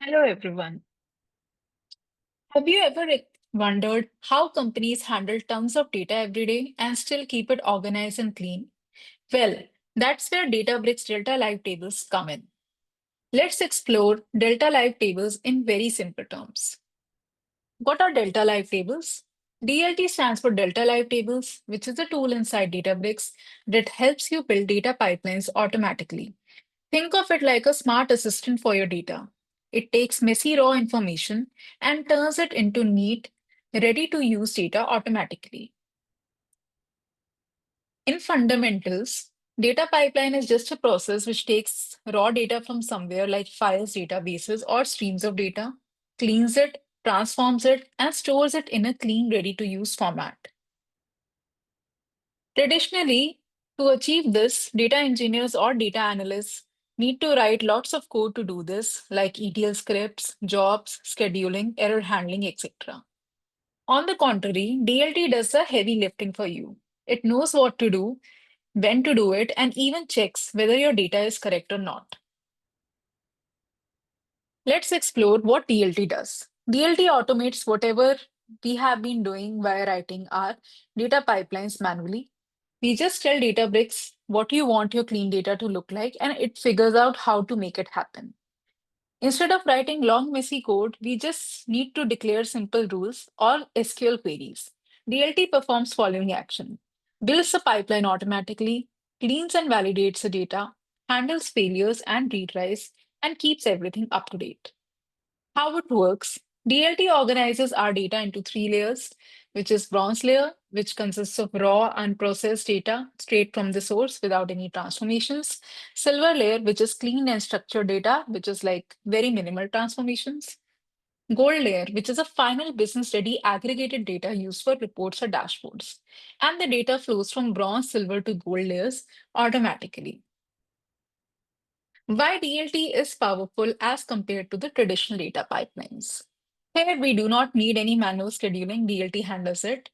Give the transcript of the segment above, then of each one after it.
Hello, everyone. Have you ever wondered how companies handle tons of data every day and still keep it organized and clean? Well, that's where Databricks Delta Live Tables come in. Let's explore Delta Live Tables in very simple terms. What are Delta Live Tables? DLT stands for Delta Live Tables, which is a tool inside Databricks that helps you build data pipelines automatically. Think of it like a smart assistant for your data. It takes messy raw information and turns it into neat, ready to use data automatically. In fundamentals, data pipeline is just a process which takes raw data from somewhere like files, databases, or streams of data, cleans it, transforms it, and stores it in a clean, ready to use format. Traditionally, to achieve this, data engineers or data analysts need to write lots of code to do this, like ETL scripts, jobs, scheduling, error handling, etc. On the contrary, DLT does the heavy lifting for you. It knows what to do, when to do it, and even checks whether your data is correct or not. Let's explore what DLT does. DLT automates whatever we have been doing by writing our data pipelines manually. We just tell Databricks what you want your clean data to look like, and it figures out how to make it happen. Instead of writing long, messy code, we just need to declare simple rules or SQL queries. DLT performs following action: builds the pipeline automatically, cleans and validates the data, handles failures and retries, and keeps everything up to date. How it works: DLT organizes our data into three layers, which is bronze layer, which consists of raw unprocessed data straight from the source without any transformations. Silver layer, which is clean and structured data, which is like very minimal transformations. Gold layer, which is a final business ready aggregated data used for reports or dashboards. And the data flows from bronze, silver to gold layers automatically. Why DLT is powerful as compared to the traditional data pipelines. Here, we do not need any manual scheduling, DLT handles it.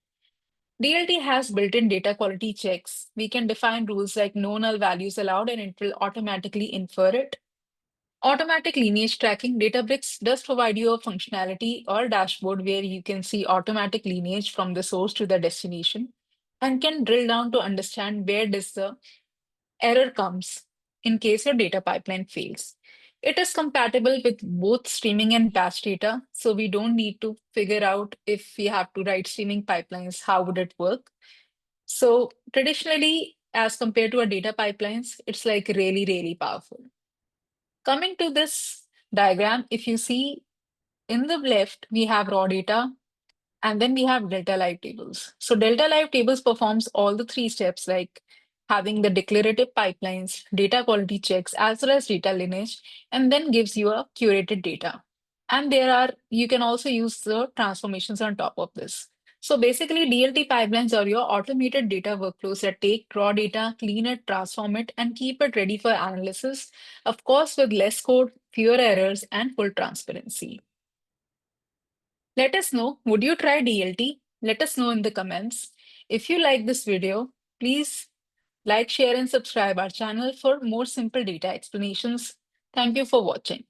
DLT has built-in data quality checks. We can define rules like no null values allowed and it will automatically infer it. Automatic lineage tracking: Databricks does provide you a functionality or dashboard where you can see automatic lineage from the source to the destination and can drill down to understand where does the error comes in case your data pipeline fails. It is compatible with both streaming and batch data, so we don't need to figure out if we have to write streaming pipelines, how would it work? So traditionally, as compared to our data pipelines, it's like really, really powerful. Coming to this diagram, if you see in the left, we have raw data, and then we have Delta Live Tables. So Delta Live Tables performs all the three steps like having the declarative pipelines, data quality checks, as well as data lineage, and then gives you a curated data. And you can also use the transformations on top of this. So basically, DLT pipelines are your automated data workflows that take raw data, clean it, transform it, and keep it ready for analysis, of course, with less code, fewer errors, and full transparency. Let us know, would you try DLT? Let us know in the comments. If you like this video, please like, share, and subscribe our channel for more simple data explanations. Thank you for watching.